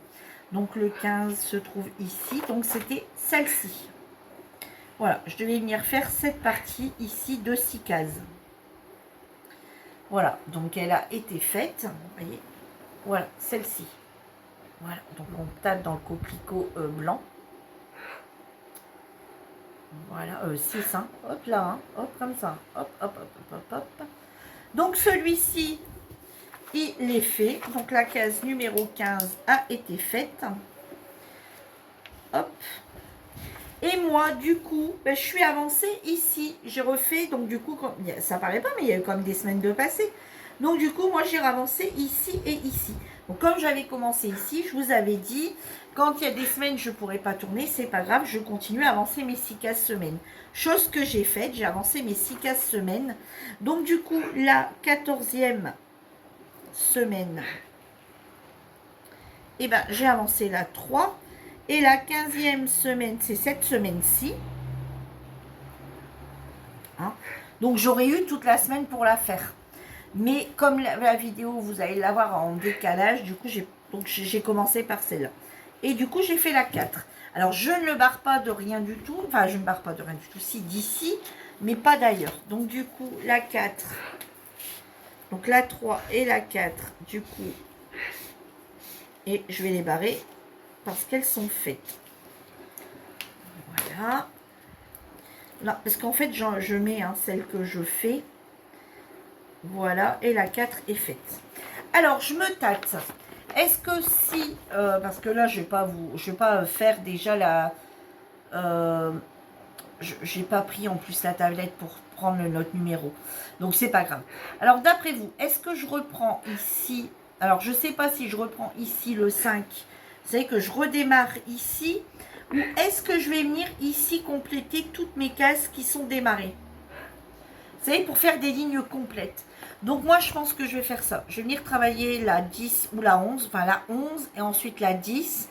Donc, le 15 se trouve ici. Donc, c'était celle-ci. Voilà, je devais venir faire cette partie ici de 6 cases. Voilà, donc elle a été faite. Vous voyez, voilà, celle-ci. Voilà, donc on tape dans le coquelicot blanc. Voilà, 6, hein. Hop là, hein. Hop, comme ça. Hop, hop, hop, hop, hop, hop. Donc celui-ci, il est fait. Donc la case numéro 15 a été faite. Hop. Et moi, du coup, ben, je suis avancée ici. J'ai refait, donc du coup, ça paraît pas, mais il y a eu quand même des semaines de passé. Donc du coup, moi, j'ai avancé ici et ici. Donc comme j'avais commencé ici, je vous avais dit, quand il y a des semaines, je ne pourrais pas tourner, c'est pas grave, je continue à avancer mes 6 cases semaines. Chose que j'ai faite, j'ai avancé mes 6 cases semaines. Donc du coup, la 14e semaine, eh ben, j'ai avancé la 3. Et la 15e semaine, c'est cette semaine-ci. Hein, donc j'aurais eu toute la semaine pour la faire. Mais comme la vidéo, vous allez la voir en décalage, du coup, j'ai commencé par celle-là. Et du coup, j'ai fait la 4. Alors, je ne le barre pas de rien du tout. Enfin, je ne barre pas de rien du tout. Si, d'ici, mais pas d'ailleurs. Donc, du coup, la 4. Donc, la 3 et la 4, du coup. Et je vais les barrer parce qu'elles sont faites. Voilà. Non, parce qu'en fait, je mets celle que je fais. Voilà, et la 4 est faite. Alors, je me tâte. Est-ce que si, parce que là, je vais pas faire déjà la... j'ai pas pris en plus la tablette pour prendre le note numéro. Donc, c'est pas grave. Alors, d'après vous, est-ce que je reprends ici... Alors, je sais pas si je reprends ici le 5. Vous savez que je redémarre ici. Ou est-ce que je vais venir ici compléter toutes mes cases qui sont démarrées? Vous savez, pour faire des lignes complètes. Donc moi, je pense que je vais faire ça. Je vais venir travailler la 10 ou la 11, enfin la 11 et ensuite la 10.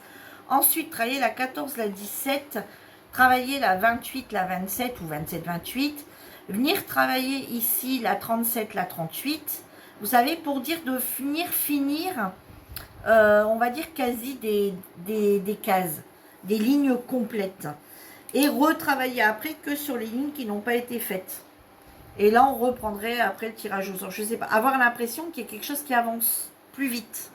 Ensuite, travailler la 14, la 17, travailler la 28, la 27 ou 27-28. Venir travailler ici la 37, la 38. Vous savez, pour dire de finir, on va dire quasi des cases, des lignes complètes. Et retravailler après que sur les lignes qui n'ont pas été faites. Et là, on reprendrait après le tirage au sort. Je ne sais pas. Avoir l'impression qu'il y a quelque chose qui avance plus vite.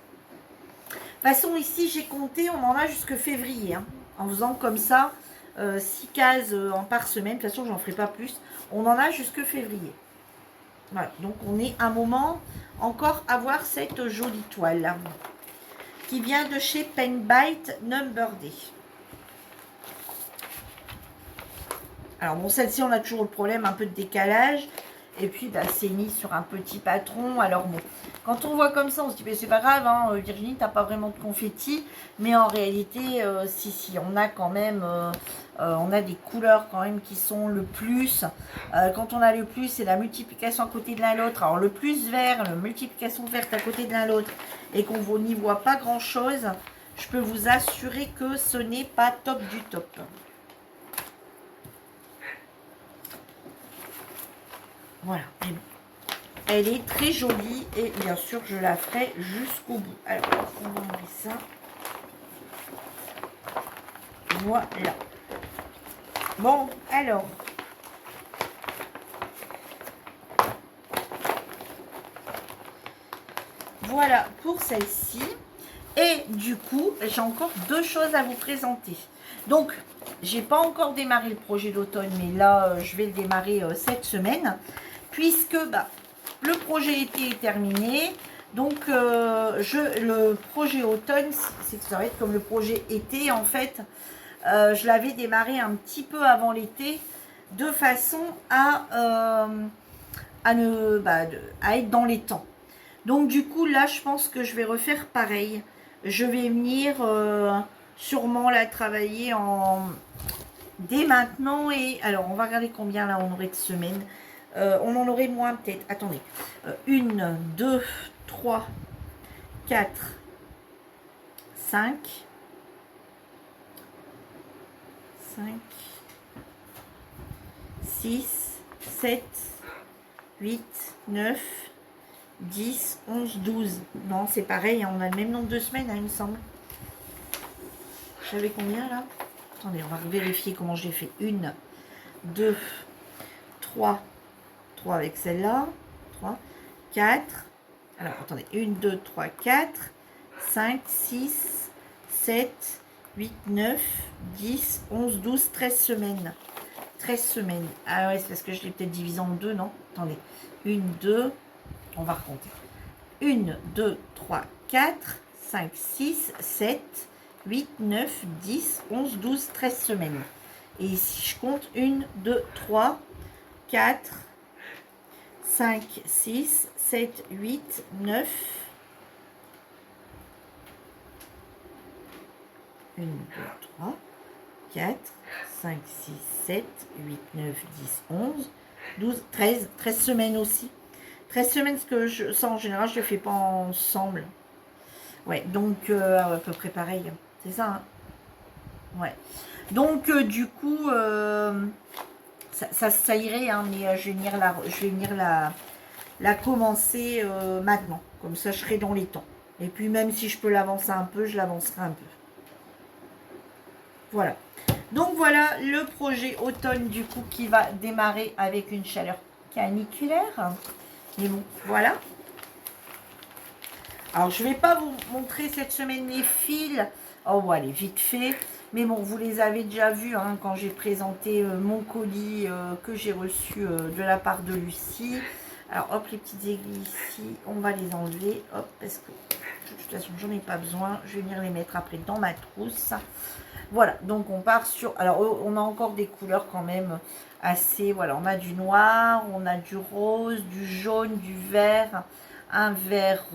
De toute façon, ici, j'ai compté, on en a jusque février. Hein, en faisant comme ça, 6 cases par semaine. De toute façon, j'en ferai pas plus. On en a jusque février. Voilà. Donc, on est un moment encore à voir cette jolie toile là, qui vient de chez Paintbite Number Day. Alors bon, celle-ci, on a toujours le problème, un peu de décalage. Et puis, bah, c'est mis sur un petit patron. Alors bon, quand on voit comme ça, on se dit, mais c'est pas grave, hein, Virginie, t'as pas vraiment de confetti. Mais en réalité, si, on a quand même, on a des couleurs quand même qui sont le plus. Quand on a le plus, c'est la multiplication à côté de l'un l'autre. Alors le plus vert, la multiplication verte à côté de l'un l'autre. Et qu'on n'y voit pas grand-chose, je peux vous assurer que ce n'est pas top du top. Voilà, elle est très jolie et bien sûr je la ferai jusqu'au bout. Alors, on va enlever ça. Voilà. Bon, alors. Voilà pour celle-ci. Et du coup, j'ai encore 2 choses à vous présenter. Donc, j'ai pas encore démarré le projet d'automne, mais là, je vais le démarrer cette semaine. Puisque le projet été est terminé. Donc, le projet automne, ça va être comme le projet été, en fait. Je l'avais démarré un petit peu avant l'été, de façon à être dans les temps. Donc, du coup, là, je pense que je vais refaire pareil. Je vais venir sûrement la travailler dès maintenant. Et alors, on va regarder combien là on aurait de semaines. On en aurait moins peut-être. Attendez. 1, 2, 3, 4, 5, 6, 7, 8, 9, 10, 11, 12. Non, c'est pareil, on a le même nombre de semaines, hein, il me semble. J'avais combien là? Attendez, on va vérifier comment j'ai fait. 1, 2, 3, 3 avec celle-là. 3, 4. Alors, attendez. 1, 2, 3, 4, 5, 6, 7, 8, 9, 10, 11, 12, 13 semaines. 13 semaines. Ah ouais, c'est parce que je l'ai peut-être divisé en deux, non? Attendez. 1, 2, on va recompter. 1, 2, 3, 4, 5, 6, 7, 8, 9, 10, 11, 12, 13 semaines. Et ici, je compte 1, 2, 3, 4, 5, 6, 7, 8, 9. 1, 2, 3, 4, 5, 6, 7, 8, 9, 10, 11, 12, 13. 13 semaines aussi. 13 semaines, parce que ça, en général, je ne le fais pas ensemble. Ouais, donc, à peu près pareil. C'est ça, hein. Ouais. Donc, du coup, ça irait, hein, mais je vais venir la commencer maintenant. Comme ça, je serai dans les temps. Et puis, même si je peux l'avancer un peu, je l'avancerai un peu. Voilà. Donc, voilà le projet automne, du coup, qui va démarrer avec une chaleur caniculaire. Mais bon, voilà. Alors, je ne vais pas vous montrer cette semaine les fils. Oh, bon, allez, vite fait. Mais bon, vous les avez déjà vus hein, quand j'ai présenté mon colis que j'ai reçu de la part de Lucie. Alors, hop, les petites aiguilles ici, on va les enlever. Hop, parce que de toute façon, j'en ai pas besoin. Je vais venir les mettre après dans ma trousse. Voilà, donc on part sur... Alors, on a encore des couleurs quand même assez... Voilà, on a du noir, on a du rose, du jaune, du vert. Un vert...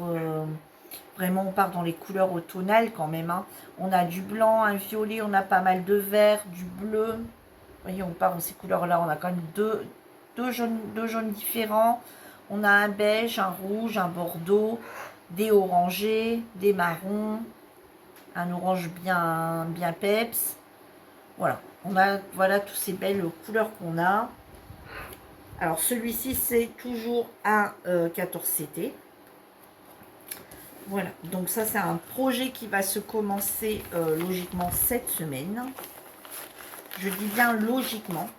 Vraiment, on part dans les couleurs automnales quand même. Hein. On a du blanc, un violet, on a pas mal de vert, du bleu. Vous voyez, on part dans ces couleurs-là. On a quand même deux jaunes différents. On a un beige, un rouge, un bordeaux, des orangés, des marrons, un orange bien peps. Voilà, on a voilà toutes ces belles couleurs qu'on a. Alors celui-ci, c'est toujours un 14CT. Voilà, donc ça c'est un projet qui va se commencer logiquement cette semaine. Je dis bien logiquement.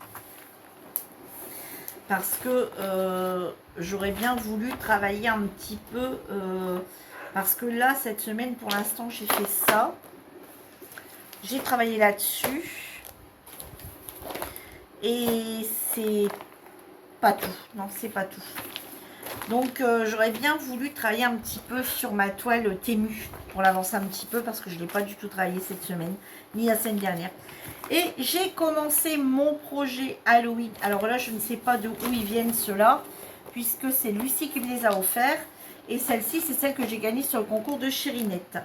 Parce que j'aurais bien voulu travailler un petit peu. Parce que là, cette semaine, pour l'instant, j'ai fait ça. J'ai travaillé là-dessus. Et c'est pas tout. Non, c'est pas tout. Donc j'aurais bien voulu travailler un petit peu sur ma toile Temu pour l'avancer un petit peu parce que je ne l'ai pas du tout travaillé cette semaine, ni la semaine dernière. Et j'ai commencé mon projet Halloween. Alors là, je ne sais pas de où ils viennent ceux-là, puisque c'est Lucie qui me les a offerts. Et celle-ci, c'est celle que j'ai gagnée sur le concours de Chérinette.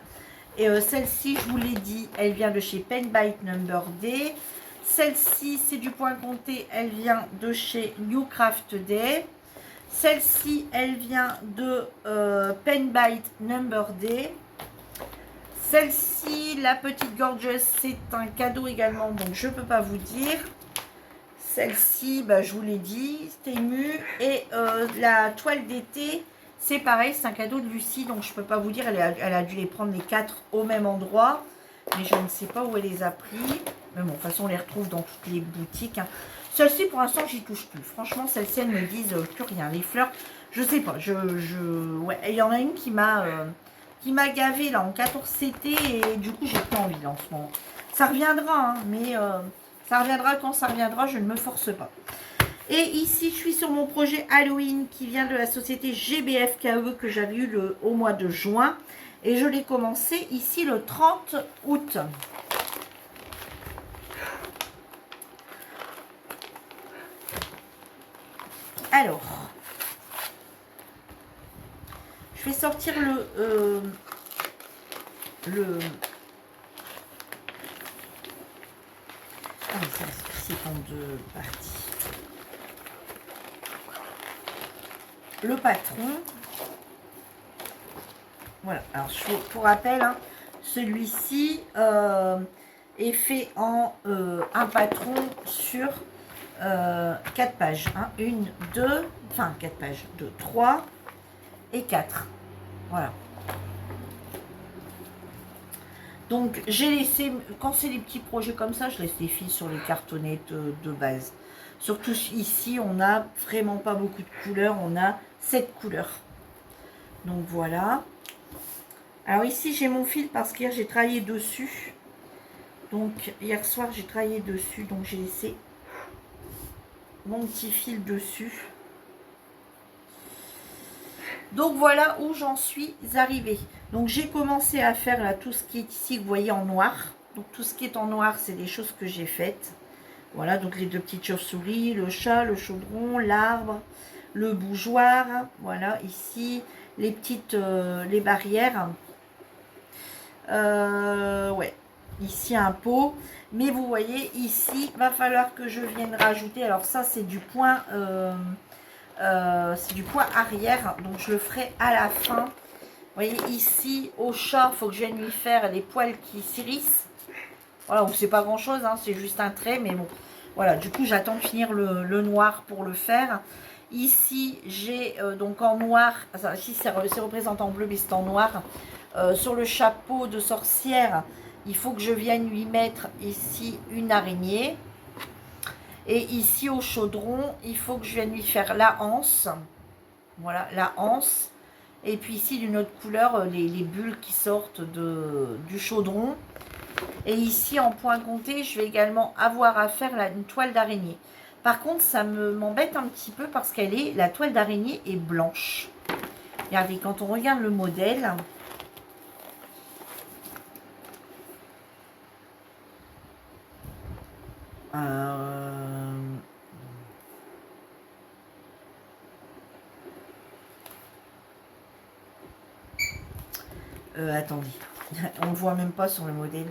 Et celle-ci, je vous l'ai dit, elle vient de chez Penbite Number Day. Celle-ci, c'est du point compté, elle vient de chez New Craft Day. Celle-ci, elle vient de Penbite Number Day. Celle-ci, la petite Gorgeous, c'est un cadeau également, donc je ne peux pas vous dire. Celle-ci, bah, je vous l'ai dit, c'était ému. Et la toile d'été, c'est pareil, c'est un cadeau de Lucie, donc je ne peux pas vous dire, elle a dû les prendre les 4 au même endroit. Mais je ne sais pas où elle les a pris. Mais bon, de toute façon, on les retrouve dans toutes les boutiques. Hein. Celle-ci, pour l'instant, j'y touche plus. Franchement, celle-ci, elles me disent plus rien. Les fleurs, je sais pas. Ouais, il y en a une qui m'a gavé là en 14CT et du coup, j'ai plus envie là, en ce moment. Ça reviendra, hein, mais ça reviendra quand ça reviendra. Je ne me force pas. Et ici, je suis sur mon projet Halloween qui vient de la société GBFKE que j'avais eu au mois de juin. Et je l'ai commencé ici le 30 août. Alors, je vais sortir ah, c'est en deux parties. Le patron. Voilà, alors pour rappel, hein, Celui-ci est fait en un patron sur 4 pages. 1, 2, enfin 4 pages, 2, 3 et 4. Voilà. Donc j'ai laissé, quand c'est des petits projets comme ça, je laisse les fils sur les cartonnettes de base. Surtout ici, on n'a vraiment pas beaucoup de couleurs, on a 7 couleurs. Donc voilà. Alors ici, j'ai mon fil parce qu'hier, j'ai travaillé dessus. Donc hier soir, j'ai travaillé dessus, donc j'ai laissé mon petit fil dessus. Donc voilà où j'en suis arrivée. Donc j'ai commencé à faire là tout ce qui est ici, vous voyez, en noir. Donc tout ce qui est en noir, c'est des choses que j'ai faites. Voilà, donc les deux petites chauves-souris, le chat, le chaudron, l'arbre, le bougeoir. Voilà, ici, les petites, les barrières. Ouais, ici un pot. Mais vous voyez, ici, va falloir que je vienne rajouter. Alors ça, c'est du point... c'est du point arrière, donc je le ferai à la fin. Vous voyez ici au chat, il faut que je vienne lui faire des poils qui s'irissent. Voilà, c'est pas grand chose, hein, c'est juste un trait, mais bon. Voilà, du coup j'attends de finir le noir pour le faire. Ici j'ai donc en noir, enfin, ici c'est représenté en bleu mais c'est en noir. Sur le chapeau de sorcière, il faut que je vienne lui mettre ici une araignée. Et ici au chaudron, il faut que je vienne lui faire la anse. Voilà, la anse. Et puis ici d'une autre couleur, les bulles qui sortent du chaudron. Et ici en point compté, je vais également avoir à faire une toile d'araignée. Par contre, ça m'embête un petit peu parce la toile d'araignée est blanche. Regardez, quand on regarde le modèle... attendez, on ne voit même pas sur le modèle.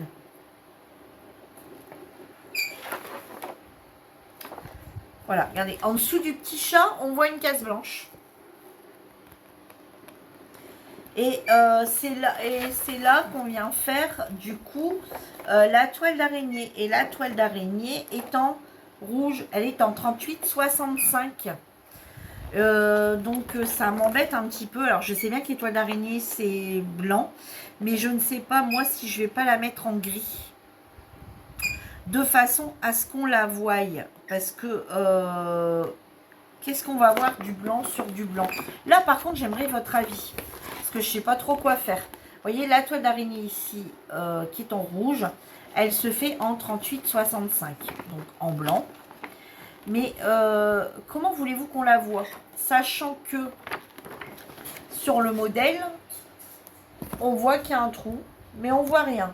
Voilà, regardez, en dessous du petit chat, on voit une case blanche. Et c'est là qu'on vient faire, du coup, la toile d'araignée. Et la toile d'araignée est en rouge, elle est en 38,65. Donc ça m'embête un petit peu. Alors je sais bien que l'étoile d'araignée c'est blanc, mais je ne sais pas moi si je vais pas la mettre en gris, de façon à ce qu'on la voie, parce que qu'est-ce qu'on va voir du blanc sur du blanc. Là par contre j'aimerais votre avis, parce que je sais pas trop quoi faire. Vous voyez la toile d'araignée ici qui est en rouge, elle se fait en 38,65, donc en blanc. Mais comment voulez-vous qu'on la voie? Sachant que sur le modèle, on voit qu'il y a un trou, mais on voit rien.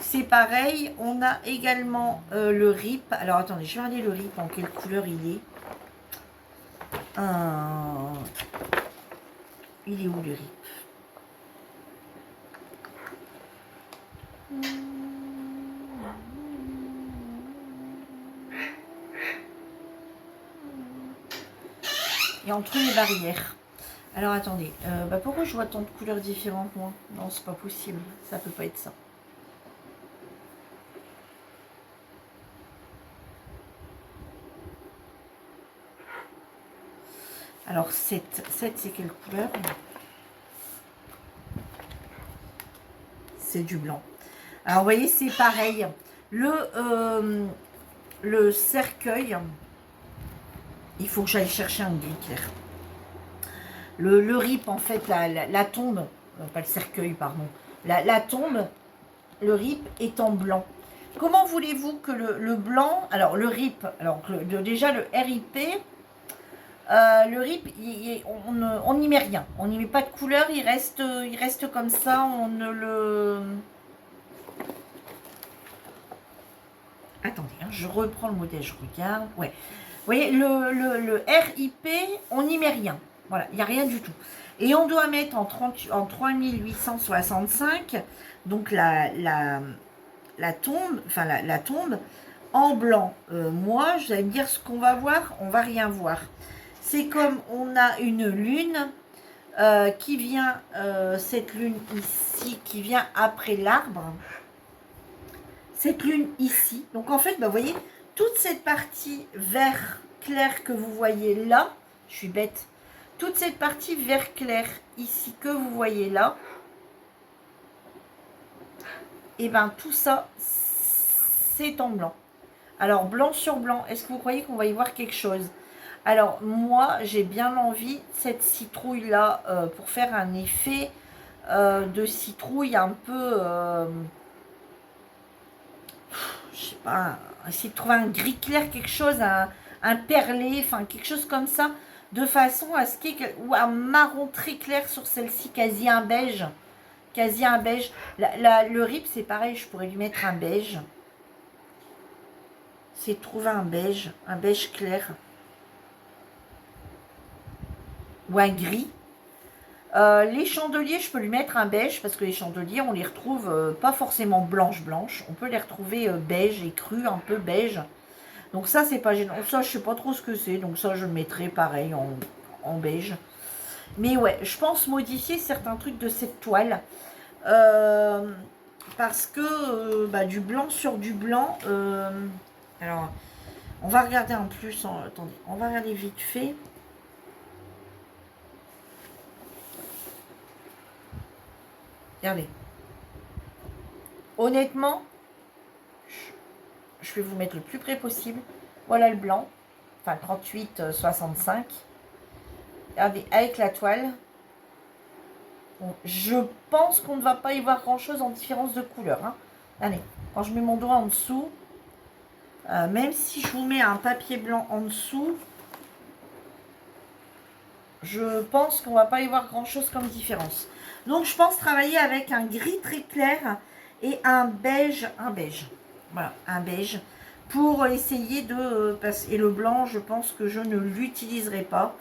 C'est pareil, on a également le rip. Alors attendez, je vais regarder le rip, en quelle couleur il est. Il est où le rip? Et entre les barrières. Alors attendez, pourquoi je vois tant de couleurs différentes moi? Non, c'est pas possible, ça peut pas être ça. Alors 7 c'est quelle couleur? C'est du blanc. Alors vous voyez, c'est pareil. Le cercueil, il faut que j'aille chercher un gris clair. Le rip, en fait, la tombe, pas le cercueil, pardon, la tombe, le rip est en blanc. Comment voulez-vous que le blanc, alors le rip, alors déjà le RIP, le rip, on n'y met rien, on n'y met pas de couleur, il reste comme ça, on ne le... Attendez, hein, je reprends le modèle, je regarde, ouais. Vous voyez, le RIP, on n'y met rien. Voilà, il n'y a rien du tout. Et on doit mettre en 3865, donc la tombe, enfin la tombe, en blanc. Moi, je vais me dire ce qu'on va voir, on va rien voir. C'est comme on a une lune, qui vient, cette lune ici, qui vient après l'arbre. Cette lune ici. Donc en fait, bah, vous voyez, toute cette partie vert clair que vous voyez là, je suis bête, toute cette partie vert clair ici que vous voyez là, et bien tout ça, c'est en blanc. Alors, blanc sur blanc, est-ce que vous croyez qu'on va y voir quelque chose? Alors, moi, j'ai bien envie, cette citrouille-là, pour faire un effet de citrouille un peu... je sais pas, essayer de trouver un gris clair, quelque chose, un perlé, enfin, quelque chose comme ça, de façon à ce qu'il y ait... Ou un marron très clair sur celle-ci, quasi un beige. Quasi un beige. Le rip, c'est pareil, je pourrais lui mettre un beige. C'est de trouver un beige clair. Ou un gris. Les chandeliers, je peux lui mettre un beige, parce que les chandeliers, on les retrouve pas forcément blanches. On peut les retrouver beige et cru, un peu beige. Donc ça, c'est pas gênant. Ça, je sais pas trop ce que c'est. Donc ça, je le mettrai pareil en beige. Mais ouais, je pense modifier certains trucs de cette toile. Parce que bah, du blanc sur du blanc... alors, on va regarder en plus. Attendez, on va regarder vite fait. Regardez. Honnêtement, je vais vous mettre le plus près possible. Voilà le blanc. Enfin, 38,65. Regardez, avec la toile. Bon, je pense qu'on ne va pas y voir grand-chose en différence de couleur. Hein. Allez, quand je mets mon doigt en dessous, même si je vous mets un papier blanc en dessous, je pense qu'on ne va pas y voir grand-chose comme différence. Donc, je pense travailler avec un gris très clair et un beige. Voilà, un beige. Pour essayer de... Et le blanc, je pense que je ne l'utiliserai pas.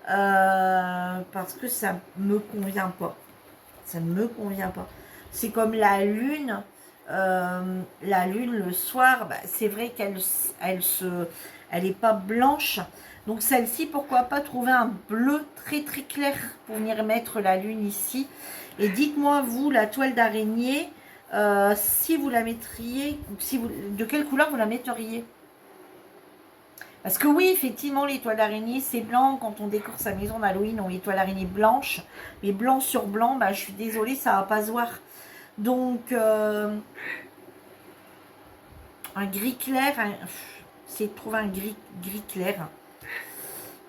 Parce que ça me convient pas. Ça ne me convient pas. C'est comme la lune. La lune, le soir, bah, c'est vrai qu'elle elle est pas blanche. Donc celle-ci, pourquoi pas trouver un bleu très très clair pour venir mettre la lune ici. Et dites-moi, vous, la toile d'araignée, si vous la mettriez, de quelle couleur vous la metteriez? Parce que oui, effectivement, les toiles d'araignée, c'est blanc. Quand on décore sa maison d'Halloween, on met les toiles d'araignée blanches. Mais blanc sur blanc, bah, je suis désolée, ça va pas se voir. Donc, un gris clair, c'est de trouver un gris clair.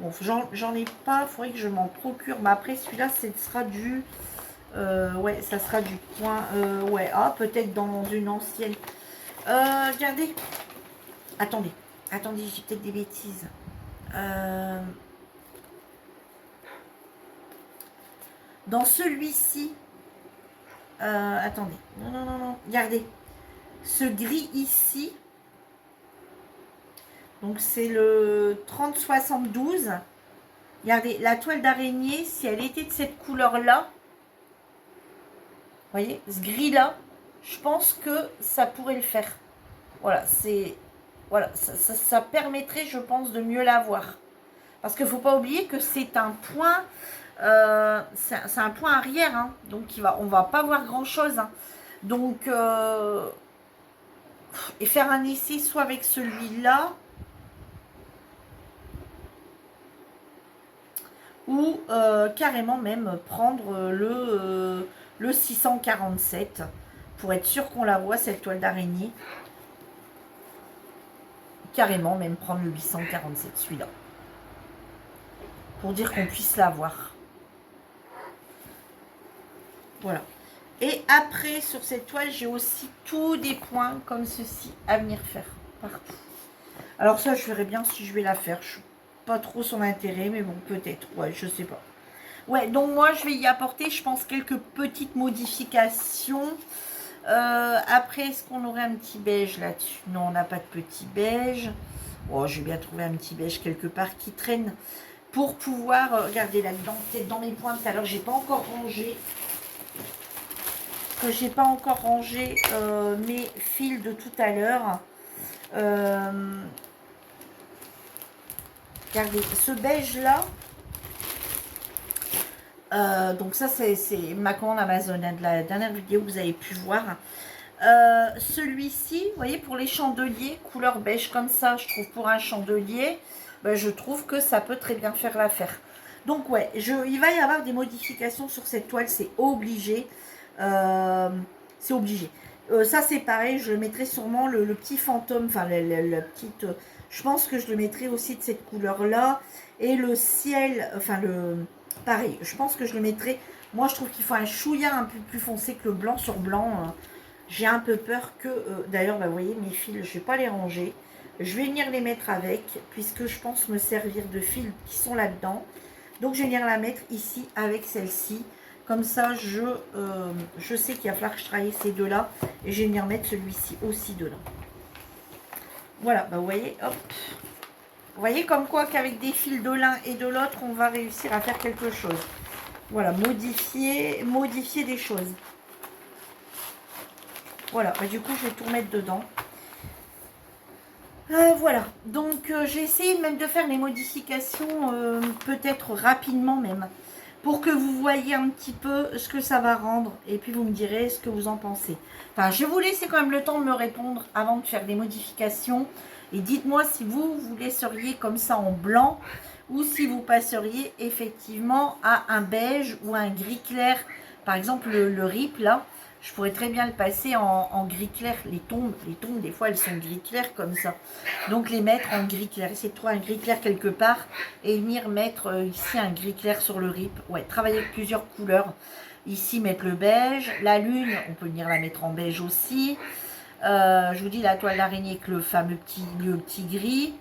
Bon, j'en ai pas, il faudrait que je m'en procure. Mais après, celui-là, ce sera du... ouais, ça sera du point... ouais, ah, peut-être dans une ancienne... regardez. Attendez, j'ai peut-être des bêtises. Dans celui-ci... attendez. Non. Regardez. Ce gris ici... Donc, c'est le 3072. Regardez, la toile d'araignée, si elle était de cette couleur-là, vous voyez, ce gris-là, je pense que ça pourrait le faire. Voilà, c'est... Voilà, ça permettrait, je pense, de mieux la voir. Parce qu'il ne faut pas oublier que c'est un point... c'est un point arrière, hein, donc on ne va pas voir grand-chose. Hein. Donc, et faire un essai soit avec celui-là, ou carrément même prendre le 647 pour être sûr qu'on la voit, cette toile d'araignée. Carrément même prendre le 847, celui-là, pour dire qu'on puisse la voir. Voilà. Et après, sur cette toile, j'ai aussi tous des points comme ceci à venir faire partout. Alors ça, je verrai bien si je vais la faire. Je suis pas trop son intérêt, mais bon, peut-être. Ouais, je sais pas. Ouais, donc moi, je vais y apporter, je pense, quelques petites modifications. Après, est-ce qu'on aurait un petit beige là-dessus? Non, on n'a pas de petit beige. Oh, je vais bien trouver un petit beige quelque part qui traîne pour pouvoir... regardez là-dedans, peut-être dans mes points tout à l'heure, j'ai pas encore rangé. J'ai pas encore rangé mes fils de tout à l'heure. Regardez, ce beige là, Donc ça, c'est ma commande Amazon, hein, de la dernière vidéo que vous avez pu voir. Celui-ci, vous voyez, pour les chandeliers, couleur beige comme ça, je trouve pour un chandelier, ben, je trouve que ça peut très bien faire l'affaire. Donc ouais, il va y avoir des modifications sur cette toile, c'est obligé. C'est obligé. Ça c'est pareil, je mettrai sûrement le petit fantôme, enfin la petite... je pense que je le mettrai aussi de cette couleur-là. Et le ciel, enfin le... Pareil, je pense que je le mettrai... Moi je trouve qu'il faut un chouïa un peu plus foncé que le blanc sur blanc. J'ai un peu peur que... D'ailleurs, bah, vous voyez, mes fils, je ne vais pas les ranger. Je vais venir les mettre avec, puisque je pense me servir de fils qui sont là-dedans. Donc, je vais venir la mettre ici avec celle-ci. Comme ça, je sais qu'il va falloir que je travaille ces deux-là. Et je vais venir mettre celui-ci aussi dedans. Voilà, bah, vous voyez, hop. Vous voyez comme quoi qu'avec des fils de l'un et de l'autre, on va réussir à faire quelque chose. Voilà, modifier des choses. Voilà, bah, du coup, je vais tout remettre dedans. Voilà, donc j'ai essayé même de faire les modifications, peut-être rapidement même, pour que vous voyez un petit peu ce que ça va rendre, et puis vous me direz ce que vous en pensez. Enfin, je vais vous laisser quand même le temps de me répondre avant de faire des modifications, et dites-moi si vous laisseriez comme ça en blanc, ou si vous passeriez effectivement à un beige ou un gris clair. Par exemple, le RIP là, je pourrais très bien le passer en gris clair. Les tombes, des fois, elles sont gris clair comme ça. Donc, les mettre en gris clair. Essayer de trouver un gris clair quelque part et venir mettre ici un gris clair sur le RIP. Ouais, travailler avec plusieurs couleurs. Ici, mettre le beige. La lune, on peut venir la mettre en beige aussi. Je vous dis la toile d'araignée avec le fameux petit gris.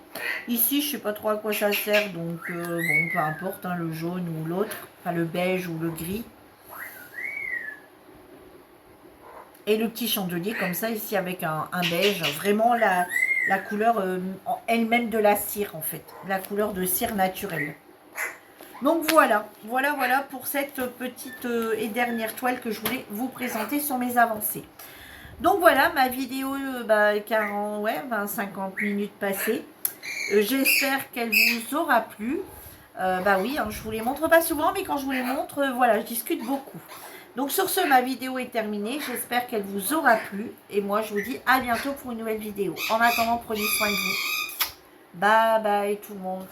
Ici, je sais pas trop à quoi ça sert. Donc, bon, peu importe, hein, le jaune ou l'autre. Enfin, le beige ou le gris. Et le petit chandelier comme ça ici avec un beige, vraiment la couleur elle-même de la cire en fait, la couleur de cire naturelle. Donc voilà pour cette petite et dernière toile que je voulais vous présenter sur mes avancées. Donc voilà ma vidéo, 50 minutes passées. J'espère qu'elle vous aura plu. Bah oui, hein, je vous les montre pas souvent, mais quand je vous les montre, voilà, je discute beaucoup. Donc sur ce, ma vidéo est terminée. J'espère qu'elle vous aura plu. Et moi, je vous dis à bientôt pour une nouvelle vidéo. En attendant, prenez soin de vous. Bye bye tout le monde.